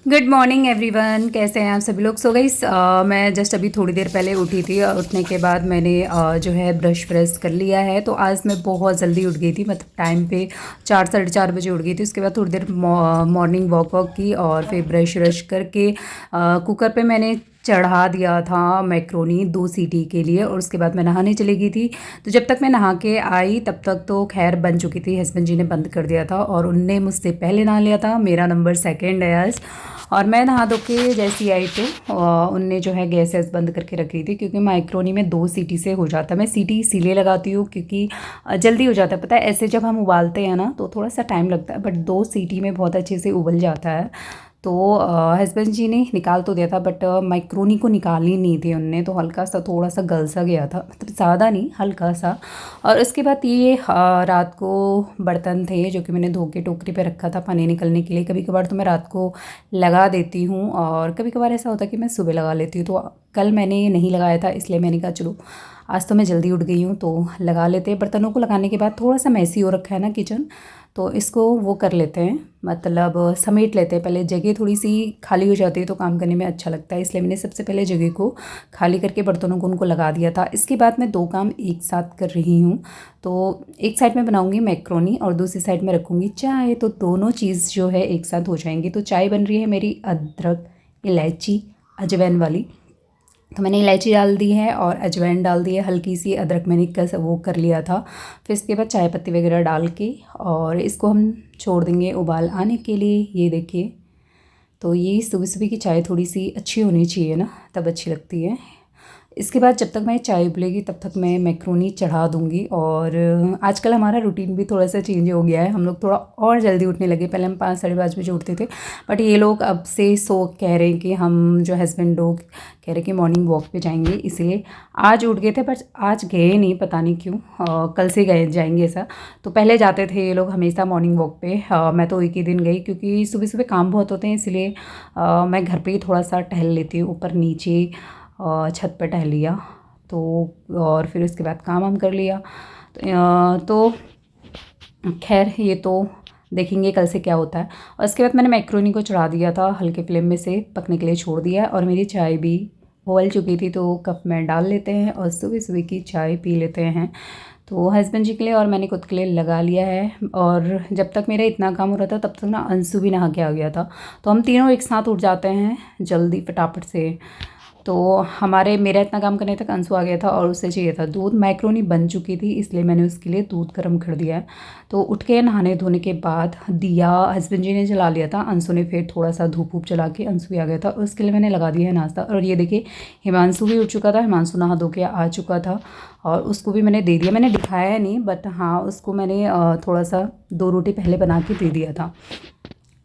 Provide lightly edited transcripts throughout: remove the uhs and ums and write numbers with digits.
Good morning everyone, कैसे हैं आप सभी लोग। सो गाइस, मैं जस्ट अभी थोड़ी देर पहले उठी थी और उठने के बाद मैंने जो है ब्रश व्रश कर लिया है। तो आज मैं बहुत जल्दी उठ गई थी, मतलब टाइम पे 4 साढ़े 4 बजे उठ गई थी। उसके बाद थोड़ी देर मॉर्निंग वॉक वॉक की और फिर ब्रश व्रश करके कुकर पे मैंने चढ़ा दिया था मैक्रोनी 2 सीटी के लिए। और उसके बाद मैं नहाने चली गई थी। तो जब तक मैं नहा के आई तब तक तो खैर बन चुकी थी, हस्बैंड जी ने बंद कर दिया था और उनने मुझसे पहले नहा लिया था। मेरा नंबर सेकंड है आज। और मैं नहा धो के जैसी आई तो उनने जो है गैस वैस बंद करके रखी थी, क्योंकि माइक्रोनी में 2 सीटी से हो जाता है। मैं सीटी इसीलिए लगाती हूँ क्योंकि जल्दी हो जाता है। पता है, ऐसे जब हम उबालते हैं ना तो थोड़ा सा टाइम लगता है, बट 2 सीटी में बहुत अच्छे से उबल जाता है। तो हस्बैंड जी ने निकाल तो दिया था, बट माइक्रोनी को निकाली नहीं थी उनने, तो हल्का सा थोड़ा सा गल सा गया था, मतलब ज़्यादा नहीं, हल्का सा। और उसके बाद ये रात को बर्तन थे जो कि मैंने धो के टोकरी पे रखा था पानी निकलने के लिए। कभी कभार तो मैं रात को लगा देती हूँ और कभी कभार ऐसा होता है कि मैं सुबह लगा लेती हूँ। तो कल मैंने नहीं लगाया था, इसलिए मैंने कहा चलो आज तो मैं जल्दी उठ गई हूँ तो लगा लेते हैं। बर्तनों को लगाने के बाद थोड़ा सा मैसी हो रखा है ना किचन, तो इसको वो कर लेते हैं, मतलब समेट लेते हैं। पहले जगह थोड़ी सी खाली हो जाती है तो काम करने में अच्छा लगता है, इसलिए मैंने सबसे पहले जगह को खाली करके बर्तनों को उनको लगा दिया था। इसके बाद मैं 2 काम एक साथ कर रही हूँ। तो एक साइड में बनाऊँगी मैक्रोनी और दूसरी साइड में रखूँगी चाय, तो दोनों चीज़ जो है एक साथ हो जाएंगी। तो चाय बन रही है मेरी अदरक इलायची अजवाइन वाली। तो मैंने इलायची डाल दी है और अजवाइन डाल दी है, हल्की सी अदरक मैंने वो कर लिया था। फिर इसके बाद चाय पत्ती वगैरह डाल के और इसको हम छोड़ देंगे उबाल आने के लिए। ये देखिए, तो ये सुबह सुबह की चाय थोड़ी सी अच्छी होनी चाहिए ना, तब अच्छी लगती है। इसके बाद जब तक मैं चाय उबलेगी तब तक मैं मैक्रोनी चढ़ा दूँगी। और आजकल हमारा रूटीन भी थोड़ा सा चेंज हो गया है, हम लोग थोड़ा और जल्दी उठने लगे। पहले हम 5 साढ़े 5 बजे उठते थे, बट ये लोग अब से कह रहे हैं कि हम जो हस्बैंड लोग कह रहे हैं कि मॉर्निंग वॉक पे जाएंगे, इसलिए आज उठ गए थे। पर आज गए नहीं, पता नहीं क्यों, कल से गए जाएंगे ऐसा। तो पहले जाते थे ये लोग हमेशा मॉर्निंग वॉक पे, मैं तो एक ही दिन गई क्योंकि सुबह सुबह काम बहुत होते हैं, इसलिए मैं घर पे ही थोड़ा सा टहल लेती हूँ, ऊपर नीचे छत पर टहल लिया। तो और फिर उसके बाद काम वाम कर लिया। तो खैर ये तो देखेंगे कल से क्या होता है। और उसके बाद मैंने मैक्रोनी को चढ़ा दिया था, हल्के फ्लेम में से पकने के लिए छोड़ दिया। और मेरी चाय भी उबल चुकी थी, तो कप में डाल लेते हैं और सुबह सुबह की चाय पी लेते हैं। तो हस्बैंड जी के लिए और मैंने खुद के लिए लगा लिया है। और जब तक मेरा इतना काम हो रहा था तब तक ना अंशु भी नहा के आ गया था, तो हम तीनों एक साथ उठ जाते हैं जल्दी फटाफट से। तो मेरा इतना काम करने तक अंशु आ गया था और उसे चाहिए था दूध। मैक्रोनी बन चुकी थी, इसलिए मैंने उसके लिए दूध गर्म कर दिया है। तो उठ के नहाने धोने के बाद दिया हस्बैंड जी ने जला लिया था, अंशु ने फिर थोड़ा सा धूप वूप जला के अंशु भी आ गया था, और उसके लिए मैंने लगा दिया है नाश्ता। और ये देखिए, हिमांशु भी उठ चुका था, हिमांशु नहा धो के आ चुका था और उसको भी मैंने दे दिया। मैंने दिखाया नहीं, बट हाँ उसको मैंने थोड़ा सा 2 रोटी पहले बना के दे दिया था।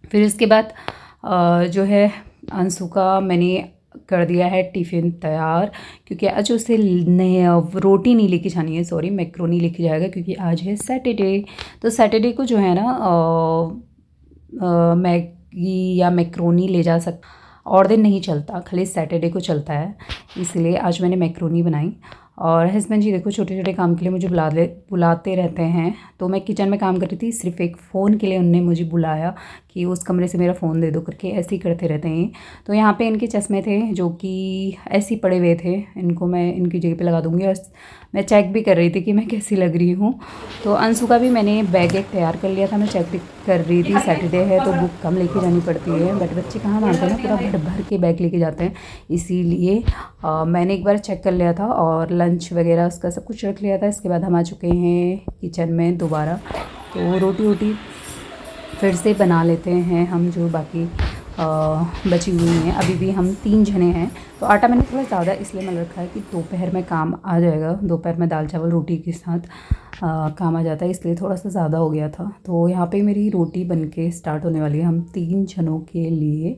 फिर इसके बाद जो है अंशु का मैंने कर दिया है टिफ़िन तैयार, क्योंकि आज उसे रोटी नहीं लेके जानी है, सॉरी मैक्रोनी लेके जाएगा, क्योंकि आज है सैटरडे। तो सैटरडे को जो है ना मैगी या मैक्रोनी ले जा सक, और दिन नहीं चलता, खाली सैटरडे को चलता है, इसलिए आज मैंने मैक्रोनी बनाई। और हस्बैंड जी देखो छोटे छोटे काम के लिए मुझे बुलाते रहते हैं। तो मैं किचन में काम कर रही थी, सिर्फ एक फ़ोन के लिए उनने मुझे बुलाया कि उस कमरे से मेरा फ़ोन दे दो करके, ऐसे ही करते रहते हैं। तो यहाँ पे इनके चश्मे थे जो कि ऐसे ही पड़े हुए थे, इनको मैं इनकी जगह पे लगा दूँगी। और मैं चेक भी कर रही थी कि मैं कैसी लग रही हूँ। तो अंशु का भी मैंने बैग एक तैयार कर लिया था, मैं चेक भी कर रही थी। सैटरडे है तो बुक कम लेके जानी पड़ती है, बट बच्चे कहाँ मानते हैं ना, पूरा भर भर के बैग लेके जाते हैं, इसीलिए मैंने एक बार चेक कर लिया था और लंच वगैरह उसका सब कुछ रख लिया था। इसके बाद हम आ चुके हैं किचन में दोबारा। तो रोटी वोटी फिर से बना लेते हैं हम, जो बाकी बची हुई हैं। अभी भी हम 3 जने हैं, तो आटा मैंने थोड़ा ज़्यादा इसलिए मिल रखा है कि दोपहर में काम आ जाएगा। दोपहर में दाल चावल रोटी के साथ काम आ जाता है, इसलिए थोड़ा सा ज़्यादा हो गया था। तो यहाँ पे मेरी रोटी बन के स्टार्ट होने वाली है हम 3 जनों के लिए।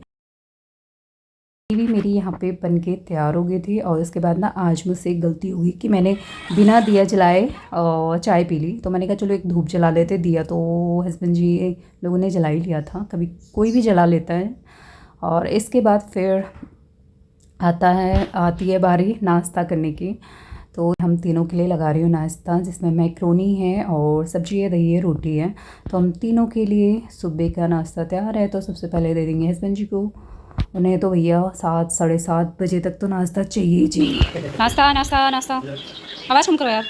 भी मेरी यहाँ पे बन के तैयार हो गई थी। और इसके बाद ना आज मुझसे एक गलती हुई कि मैंने बिना दिया जलाए चाय पी ली। तो मैंने कहा चलो एक धूप जला लेते, दिया तो हस्बैंड जी लोगों ने जला ही लिया था, कभी कोई भी जला लेता है। और इसके बाद फिर आती है बारी नाश्ता करने की। तो हम तीनों के लिए लगा रही हूँ नाश्ता, जिसमें मैक्रोनी है और सब्जी है, दही है, रोटी है। तो हम तीनों के लिए सुबह का नाश्ता तैयार है। तो सबसे पहले दे देंगे हस्बैंड जी को उन्हें तो भैया 7 साढ़े 7 बजे तक तो नाश्ता चाहिए चाहिए। नाश्ता नाश्ता नाश्ता, आवाज़ कम करो यार।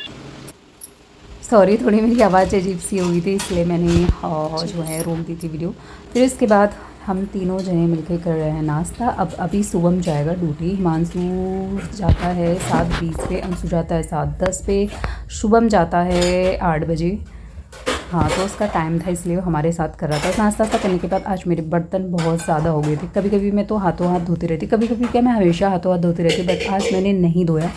सॉरी, थोड़ी मेरी आवाज़ अजीब सी हो गई थी, इसलिए मैंने जो है रोक दी थी वीडियो। फिर इसके बाद हम तीनों जने मिलकर कर रहे हैं नाश्ता। अब अभी शुभम जाएगा ड्यूटी, हिमांशु जाता है 7:20 पे, अंशु जाता है 7:10 पे, शुभम जाता है 8 बजे। हाँ, तो उसका टाइम था इसलिए वो हमारे साथ कर रहा था। नाश्ता करने के बाद आज मेरे बर्तन बहुत ज़्यादा हो गए थे। कभी कभी मैं तो हाथों हाथ धोती रहती, कभी कभी क्या मैं हमेशा हाथों हाथ धोती रहती, बट आज मैंने नहीं धोया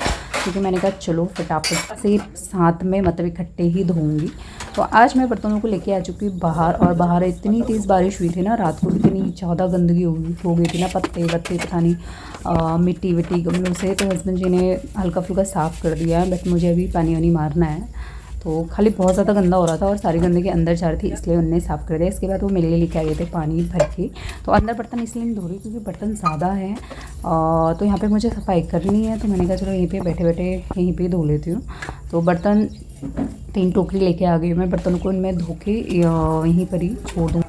क्योंकि मैंने कहा चलो फटाफट से साथ में मतलब इकट्ठे ही धोऊंगी। तो आज मैं बर्तनों को लेके आ चुकी हूँ बाहर, और बाहर इतनी तेज़ बारिश हुई थी ना, रात को इतनी ज़्यादा गंदगी हो गई थी ना, पत्ते वत्ते पता नहीं मिट्टी विट्टी गमलों से। तो हस्बैंड जी ने हल्का फुल्का साफ़ कर दिया है, बट मुझे अभी पानी वानी मारना है। तो खाली बहुत ज़्यादा गंदा हो रहा था और सारी गंदगी अंदर जा रही थी, इसलिए उनने साफ़ कर दिया। इसके बाद वो मेरे लिए लेके आए थे पानी भर के। तो अंदर बर्तन इसलिए नहीं धो रही क्योंकि बर्तन ज़्यादा है, तो यहाँ पे मुझे सफाई करनी है। तो मैंने कहा चलो यहीं पे बैठे बैठे यहीं पे धो लेती हूँ। तो बर्तन 3 टोकरी लेके आ गई हूँ मैं, बर्तनों को इनमें धो के यहीं पर ही छोड़ दूँ।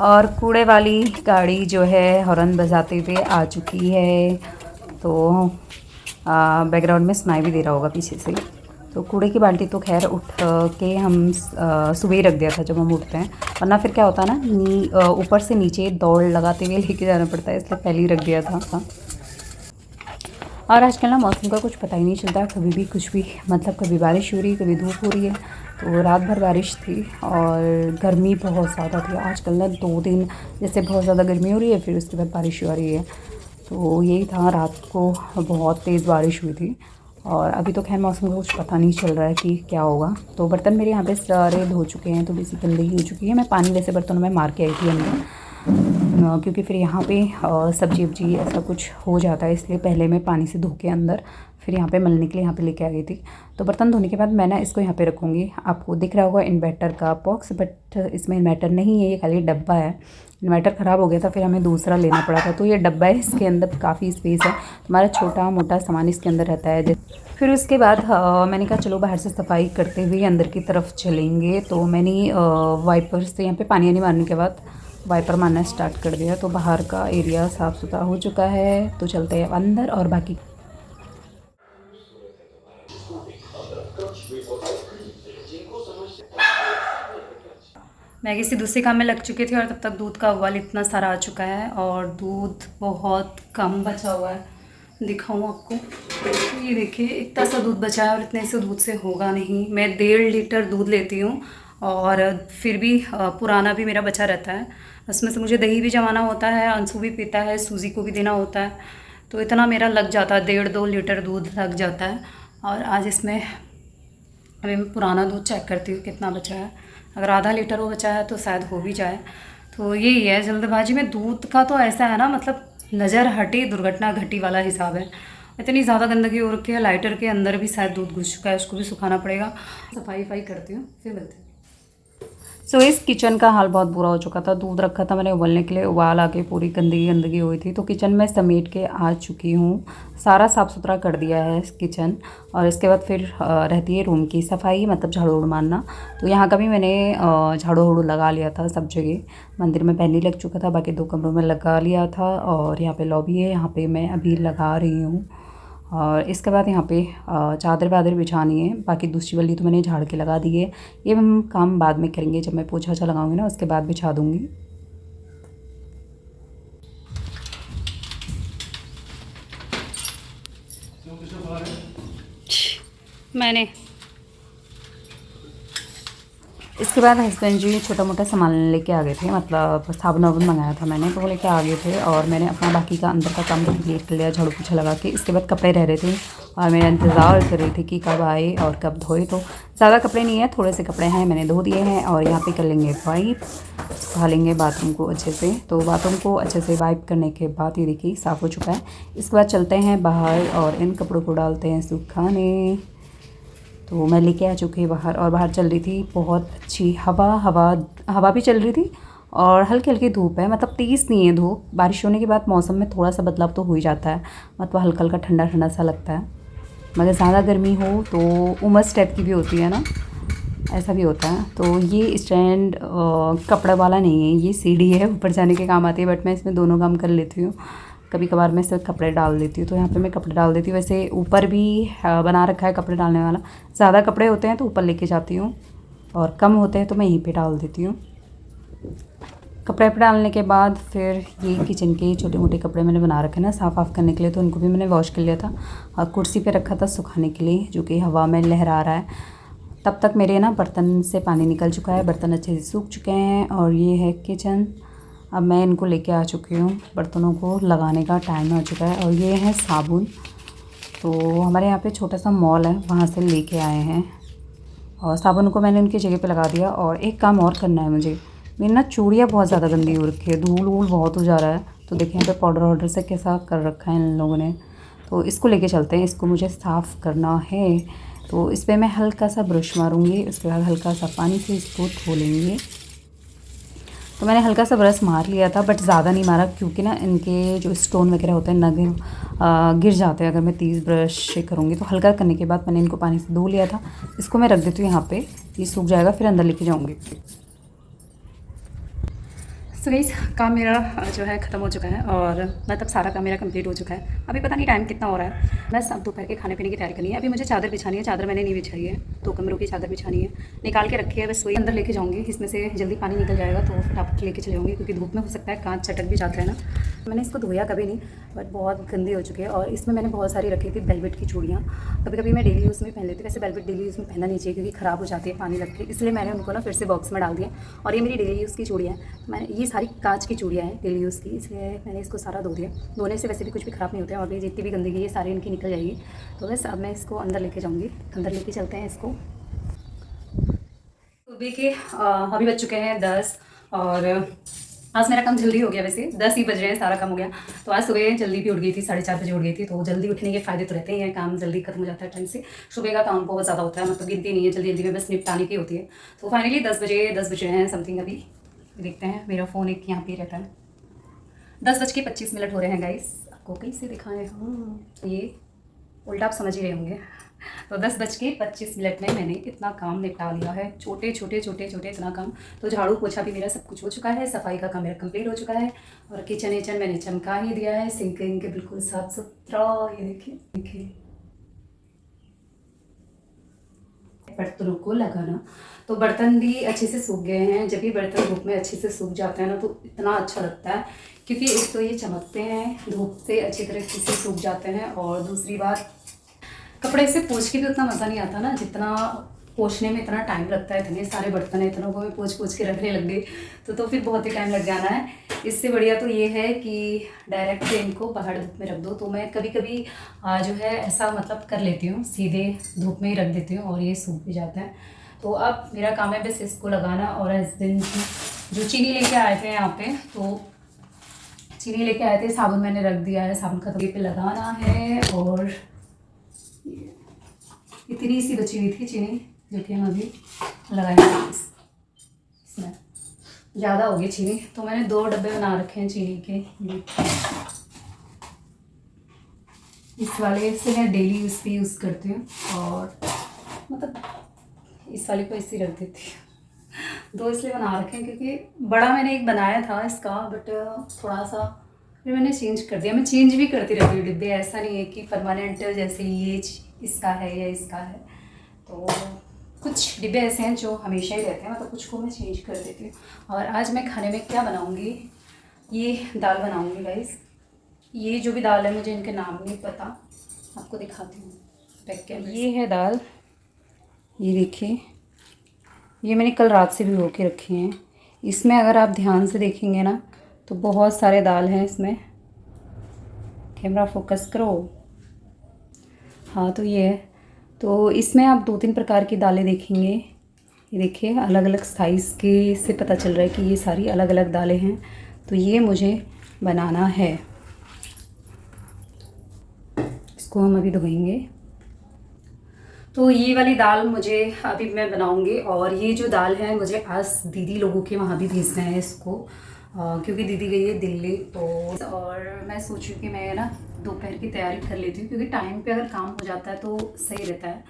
और कूड़े वाली गाड़ी जो है हॉर्न बजाते हुए आ चुकी है, तो बैकग्राउंड में सुनाई भी दे रहा होगा पीछे से। तो कूड़े की बाल्टी तो खैर उठ के हम सुबह ही रख दिया था जब हम उठते हैं, वरना फिर क्या होता है ना, ऊपर से नीचे दौड़ लगाते हुए लेके जाना पड़ता है, इसलिए पहले ही रख दिया था। और आजकल ना मौसम का कुछ पता ही नहीं चलता, कभी भी कुछ भी, मतलब कभी बारिश हो रही है, कभी धूप हो रही है। तो रात भर बारिश थी और गर्मी बहुत ज़्यादा थी। आजकल ना 2 दिन जैसे बहुत ज़्यादा गर्मी हो रही है, फिर उसके बाद बारिश हो रही है। तो यही था, रात को बहुत तेज़ बारिश हुई थी। और अभी तो खैर मौसम का कुछ पता नहीं चल रहा है कि क्या होगा। तो बर्तन मेरे यहाँ पे सारे धो चुके हैं, थोड़ी सी गंदगी हो चुकी है। मैं पानी वैसे बर्तनों में मार के आई थी अंदर, क्योंकि फिर यहाँ पे सब्जी वब्जी ऐसा कुछ हो जाता है, इसलिए पहले मैं पानी से धो के अंदर फिर यहाँ पे मलने के लिए यहाँ पे लेके आ गई थी। तो बर्तन धोने के बाद मैं ना इसको यहाँ पे रखूँगी। आपको दिख रहा होगा इन्वर्टर का बॉक्स, बट इसमें इन्वर्टर नहीं है, ये खाली डब्बा है। इन्वर्टर ख़राब हो गया था, फिर हमें दूसरा लेना पड़ा था। तो ये डब्बा है, इसके अंदर काफ़ी स्पेस है, हमारा छोटा मोटा सामान इसके अंदर रहता है। फिर उसके बाद मैंने कहा चलो बाहर से सफाई करते हुए अंदर की तरफ चलेंगे। तो मैंने वाइपर से यहाँ पे पानी वानी मारने के बाद वाइपर मारना स्टार्ट कर दिया। तो बाहर का एरिया साफ़ सुथरा हो चुका है, तो चलते हैं अंदर। और बाकी मैं किसी दूसरे काम में लग चुकी थी और तब तक दूध का उबाल इतना सारा आ चुका है और दूध बहुत कम बचा हुआ है। दिखाऊँ आपको, ये देखिए इतना सा दूध बचा है और इतने से दूध से होगा नहीं। मैं 1.5 लीटर दूध लेती हूँ और फिर भी पुराना भी मेरा बचा रहता है। उसमें से मुझे दही भी जमाना होता है, अंशु भी पीता है, सूजी को भी देना होता है। तो इतना मेरा लग जाता है, 1.5-2 लीटर दूध लग जाता है। और आज इसमें अभी मैं पुराना दूध चेक करती हूँ कितना बचा है। अगर आधा लीटर वो बचा है तो शायद हो भी जाए। तो यही है, जल्दबाजी में दूध का तो ऐसा है ना, मतलब नज़र हटी दुर्घटना घटी वाला हिसाब है। इतनी ज़्यादा गंदगी हो रखी है, लाइटर के अंदर भी शायद दूध घुस चुका है, उसको भी सुखाना पड़ेगा। सफाई करती हूँ, फिर मिलते हैं। सो इस किचन का हाल बहुत बुरा हो चुका था। दूध रखा था मैंने उबलने के लिए, उबाल आके पूरी गंदगी हुई थी। तो किचन में समेट के आ चुकी हूँ, सारा साफ़ सुथरा कर दिया है किचन। और इसके बाद फिर रहती है रूम की सफाई, मतलब झाड़ू उड़ मारना। तो यहाँ का भी मैंने झाड़ू उड़ू लगा लिया था सब जगह। मंदिर में पहले लग चुका था, बाकी 2 कमरों में लगा लिया था। और यहाँ पे लॉबी है, यहाँ पे मैं अभी लगा रही हूँ। और इसके बाद यहाँ पे चादर वादर बिछानी है। बाकी दूसरी वाली तो मैंने झाड़ के लगा दी है, ये हम काम बाद में करेंगे, जब मैं पोछा वोछा लगाऊंगी ना उसके बाद बिछा दूँगी। मैंने इसके बाद हस्बैंड जी छोटा मोटा सामान लेके आ गए थे, मतलब साबुन वाबुन मंगाया था मैंने, तो वो लेके आ गए थे। और मैंने अपना बाकी का अंदर का काम कंप्लीट कर लिया, झाड़ू पोछा लगा के। इसके बाद कपड़े रह रहे थे और मेरा इंतज़ार कर रही थी कि कब आए और कब धोए। तो ज़्यादा कपड़े नहीं है, थोड़े से कपड़े हैं, मैंने धो दिए हैं। और यहाँ पे कर लेंगे वाइप, सुखा लेंगे बाथरूम को अच्छे से। तो बाथरूम को अच्छे से वाइप करने के बाद ये देखिए साफ़ हो चुका है। इसके बाद चलते हैं बाहर और इन कपड़ों को डालते हैं सुखाने। तो मैं लेके आ चुकी हूँ बाहर, और बाहर चल रही थी बहुत अच्छी हवा भी चल रही थी और हल्की हल्की धूप है, मतलब तेज़ नहीं है धूप। बारिश होने के बाद मौसम में थोड़ा सा बदलाव तो हो ही जाता है, मतलब हल्का हल्का ठंडा सा लगता है। मगर ज़्यादा गर्मी हो तो उमस टाइप की भी होती है ना, ऐसा भी होता है। तो ये स्टैंड कपड़ा वाला नहीं है, ये सीढ़ी है, ऊपर जाने के काम आती है, बट मैं इसमें दोनों काम कर लेती हूँ। कभी कभार मैं सिर्फ कपड़े डाल देती हूँ, तो यहाँ पे मैं कपड़े डाल देती हूँ। वैसे ऊपर भी बना रखा है कपड़े डालने वाला। ज़्यादा कपड़े होते हैं तो ऊपर लेके जाती हूँ, और कम होते हैं तो मैं यहीं पे डाल देती हूँ। कपड़े पे डालने के बाद फिर ये किचन के छोटे मोटे कपड़े मैंने बना रखे ना साफ़ करने के लिए, तो उनको भी मैंने वॉश कर लिया था और कुर्सी पे रखा था सुखाने के लिए, जो कि हवा में लहरा रहा है। तब तक मेरे ना बर्तन से पानी निकल चुका है, बर्तन अच्छे से सूख चुके हैं। और ये है किचन। अब मैं इनको लेके आ चुकी हूँ, बर्तनों को लगाने का टाइम हो चुका है। और ये है साबुन, तो हमारे यहाँ पे छोटा सा मॉल है, वहाँ से लेके आए हैं। और साबुन को मैंने उनकी जगह पे लगा दिया। और एक काम और करना है मुझे, मेरी ना चूड़ियाँ बहुत ज़्यादा गंदी हो रखी है, धूल वूल बहुत हो जा रहा है। तो देखिए यहाँ पे पाउडर वाउडर से कैसा कर रखा है इन लोगों ने। तो इसको लेके चलते हैं, इसको मुझे साफ़ करना है। तो इस पर मैं हल्का सा ब्रश मारूंगी, उसके बाद हल्का सा पानी से इसको धो लेंगे। तो मैंने हल्का सा ब्रश मार लिया था, बट ज़्यादा नहीं मारा, क्योंकि ना इनके जो स्टोन वगैरह होते हैं ना गिर जाते हैं अगर मैं तेज़ ब्रश से करूँगी। तो हल्का करने के बाद मैंने इनको पानी से धो लिया था। इसको मैं रख देती हूँ यहाँ पे, ये सूख जाएगा, फिर अंदर लेके जाऊँगी। तो गाइस काम मेरा जो है ख़त्म हो चुका है, और मतलब सारा काम मेरा कंप्लीट हो चुका है। अभी पता नहीं टाइम कितना हो रहा है, बस अब दोपहर के खाने पीने की तैयारी करनी है। अभी मुझे चादर बिछानी है, चादर मैंने नहीं बिछाई है, 2 कमरों की चादर बिछानी है, निकाल के रखी है, बस वही अंदर लेके जाऊँगी। इसमें से जल्दी पानी निकल जाएगा तो फटाफट लेके चले जाऊँगी, क्योंकि धूप में हो सकता है कांच चटक भी जाता है ना। मैंने इसको धोया कभी नहीं, बट बहुत गंदी हो चुकी है। और इसमें मैंने बहुत सारी रखी थी वेलवेट की चूड़ियाँ, कभी कभी मैं डेली यूज़ में पहन लेती हूँ। वैसे वेलवेट डेली यूज़ में पहनना नहीं चाहिए, क्योंकि ख़राब हो जाती है पानी लग के, इसलिए मैंने उनको ना फिर से बॉक्स में डाल दिया। और ये मेरी डेली यूज़ की चूड़ियाँ हैं, मैंने ये सारी कांच की चूड़ियाँ हैं डेली यूज़ की, इसलिए मैंने इसको सारा धो दिया। धोने से वैसे भी कुछ भी ख़राब नहीं होता है, और भी जितनी भी गंदगी ये सारी इनकी निकल जाएगी। तो बस अब मैं इसको अंदर लेके जाऊँगी, अंदर लेके चलते हैं इसको। सुबह के अभी बज चुके हैं 10, और आज मेरा काम जल्दी हो गया। वैसे 10 ही बज रहे हैं, सारा काम हो गया। तो आज सुबह जल्दी भी उठ गई थी, 4:30 बजे उठ गई थी। तो जल्दी उठने के फ़ायदे तो रहते ही हैं, काम जल्दी खत्म हो जाता है टाइम से। सुबह का काम बहुत ज़्यादा होता है, मतलब गिनती नहीं है, जल्दी जल्दी में बस निपटाने की होती है। तो फाइनली 10 बज रहे हैं समथिंग। अभी देखते हैं, मेरा फ़ोन एक यहाँ पे रहता है। 10:25 हो रहे हैं गाइस। आपको कैसे दिखाएं हम, ये उल्टा आप समझ ही रहे होंगे। तो 10:25 में मैंने इतना काम निपटा लिया है, छोटे छोटे इतना काम। तो झाड़ू पोछा भी मेरा सब कुछ हो चुका है, सफाई का काम मेरा कंप्लीट हो चुका है, और किचन विचन मैंने चमका ही दिया है, सिंक इनके बिल्कुल साफ सुथरा। ये देखिए बर्तनों को लगाना। तो बर्तन भी अच्छे से सूख गए हैं। जब भी बर्तन धूप में अच्छे से सूख जाते हैं ना, तो इतना अच्छा लगता है, क्योंकि एक तो ये चमकते हैं, धूप से अच्छी तरीके से सूख जाते हैं। और दूसरी बात, कपड़े से पोंछ के भी उतना मज़ा नहीं आता ना, जितना पोंछने में इतना टाइम लगता है। इतने सारे बर्तन है, इतनों को मैं पोंछ के रखने लग गई, तो फिर बहुत ही टाइम लग जाना है। इससे बढ़िया तो ये है कि डायरेक्ट से इनको बाहर धूप में रख दो। तो मैं कभी कभी जो है ऐसा मतलब कर लेती हूँ, सीधे धूप में ही रख देती हूँ, और ये सूख भी जाता है। तो अब मेरा काम है बस इसको लगाना। और हस्बैंड जो चीनी लेके आए थे यहाँ पे, तो चीनी लेके आए थे, साबुन मैंने रख दिया है, साबुन का तो पे लगाना है। और इतनी सी बची हुई थी चीनी, जो कि हम अभी लगाएंगे इसमें। ज़्यादा होगी चीनी, तो मैंने 2 डब्बे बना रखे हैं चीनी के। इस वाले से मैं डेली यूज़ पे यूज़ करती हूँ, और मतलब इस वाले को ऐसे रख देती हूँ। 2 इसलिए बना रखे हैं क्योंकि बड़ा मैंने एक बनाया था इसका, बट थोड़ा सा फिर मैंने चेंज कर दिया। मैं चेंज भी करती रहती हूँ डिब्बे, ऐसा नहीं है कि परमानेंट जैसे ये इसका है या इसका है। तो कुछ डिब्बे ऐसे हैं जो हमेशा ही रहते हैं, मतलब कुछ को मैं चेंज कर देती हूँ। और आज मैं खाने में क्या बनाऊँगी, ये दाल बनाऊँगी गाइस। ये जो भी दाल है, मुझे इनके नाम नहीं पता, आपको दिखाती हूँ पैक के। ये है दाल, ये देखिए, ये मैंने कल रात से भिगो के रखी हैं। इसमें अगर आप ध्यान से देखेंगे ना, तो बहुत सारे दाल हैं इसमें। कैमरा फोकस करो, हाँ तो ये है। तो इसमें आप 2-3 प्रकार की दालें देखेंगे। ये देखिए, अलग अलग साइज़ के से पता चल रहा है कि ये सारी अलग अलग दालें हैं। तो ये मुझे बनाना है, इसको हम अभी धोएंगे। तो ये वाली दाल मुझे अभी मैं बनाऊंगी। और ये जो दाल है, मुझे आज दीदी लोगों के वहाँ भी भेजना है इसको, क्योंकि दीदी गई है दिल्ली। तो और मैं सोचूं कि मैं ना दोपहर की तैयारी कर लेती हूँ, क्योंकि टाइम पे अगर काम हो जाता है तो सही रहता है।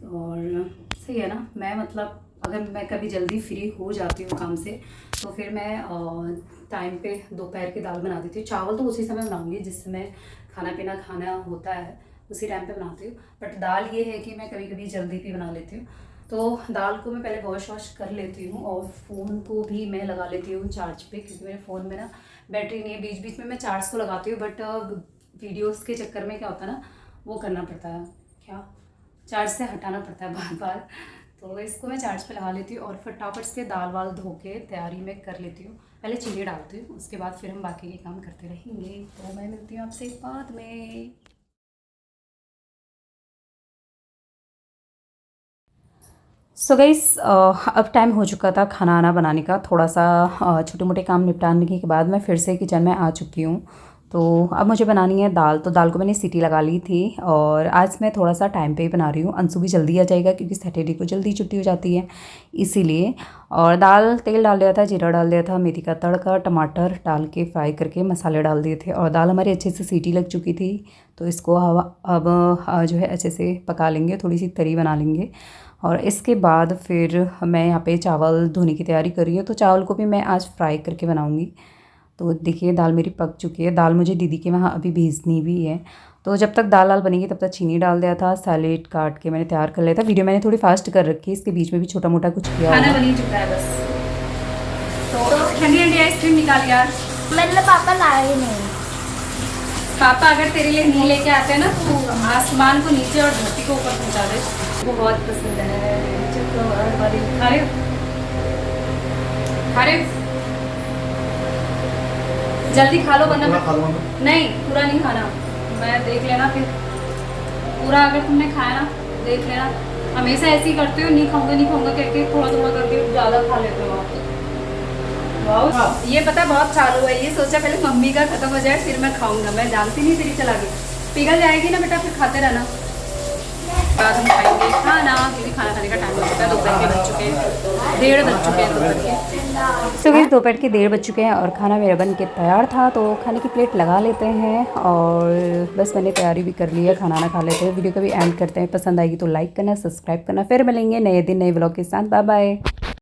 और सही है ना। मैं मतलब अगर मैं कभी जल्दी फ्री हो जाती हूँ काम से तो फिर मैं टाइम पे दोपहर की दाल बना देती हूँ। चावल तो उसी समय बनाऊँगी जिस समय खाना पीना खाना होता है, उसी टाइम पे बनाती हूँ। बट दाल ये है कि मैं कभी कभी जल्दी भी बना लेती हूँ। तो दाल को मैं पहले वॉश कर लेती हूँ और फ़ोन को भी मैं लगा लेती हूँ चार्ज पे, क्योंकि मेरे फ़ोन में ना बैटरी नहीं है। बीच बीच में मैं चार्ज तो लगाती हूँ बट वीडियोस के चक्कर में क्या होता है ना, वो करना पड़ता है, क्या चार्ज से हटाना पड़ता है बार बार। तो इसको मैं चार्ज पे लगा लेती हूँ और फटाफट से दाल वाल धो के तैयारी में कर लेती हूँ। पहले चीनी डालती हूँ, उसके बाद फिर हम बाकी के काम करते रहेंगे। तो मैं मिलती हूँ आपसे बाद में। सो गाइस, अब टाइम हो चुका था खाना आना बनाने का। थोड़ा सा छोटे मोटे काम निपटाने के बाद मैं फिर से किचन में आ चुकी हूँ। तो अब मुझे बनानी है दाल। तो दाल को मैंने सीटी लगा ली थी और आज मैं थोड़ा सा टाइम पे ही बना रही हूँ। अंशु भी जल्दी आ जाएगा क्योंकि सैटरडे को जल्दी छुट्टी हो जाती है, इसीलिए। और दाल तेल डाल दिया था, जीरा डाल दिया था, मेथी का तड़का, टमाटर डाल के फ्राई करके मसाले डाल दिए थे और दाल हमारी अच्छे से सीटी लग चुकी थी। तो इसको अब जो है अच्छे से पका लेंगे, थोड़ी सी तरी बना लेंगे। और इसके बाद फिर मैं यहाँ पे चावल धोने की तैयारी कर रही हूँ। तो चावल को भी मैं आज फ्राई करके बनाऊँगी। तो देखिए दाल मेरी पक चुकी है। दाल मुझे दीदी के वहाँ अभी भेजनी भी है। तो जब तक दाल वाल बनेगी तब तक चीनी डाल दिया था, सैलेड काट के मैंने तैयार कर लिया था। वीडियो मैंने थोड़ी फास्ट कर रखी है, इसके बीच में भी छोटा मोटा कुछ किया खाना होगा। बन ही चुका है बस। तो ठंडी ठंडी आइसक्रीम निकाल यार। मतलब पापा लाए ही नहीं। पापा अगर तेरे लिए नहीं लेके आते हैं ना तो आसमान को नीचे और धरती को ऊपर पहुंचा दे। वो बहुत पसंद है। खा रहे हो? खा रहे हो? जल्दी खा लो वरना नहीं, पूरा नहीं खाना। मैं देख लेना फिर पूरा अगर तुमने खाया ना, देख लेना। हमेशा ऐसे ही करते हो, नहीं खाऊंगा करके थोड़ा थोड़ा करके ज़्यादा खा लेते हो आप। वाह, ये पता बहुत चालू है। ये सोचा पहले मम्मी का खत्म हो जाए फिर मैं खाऊंगा। मैं जानती नहीं तेरी चला गई। पिघल जाएगी ना बेटा, फिर खाते रहना। बाद हम खाएंगे खाना, क्योंकि खाना खाने का टाइम हो चुका है। दोपहर के बज चुके हैं 1:30 बज चुके हैं दोपहर के। तो गाइस दोपहर के 1:30 बज चुके हैं और खाना मेरा बन के तैयार था। तो खाने की प्लेट लगा लेते हैं और बस मैंने तैयारी भी कर ली है, खाना ना खा लेते हैं। वीडियो को भी एंड करते हैं। पसंद आएगी तो लाइक करना, सब्सक्राइब करना। फिर मिलेंगे नए दिन नए व्लॉग के साथ। Bye bye.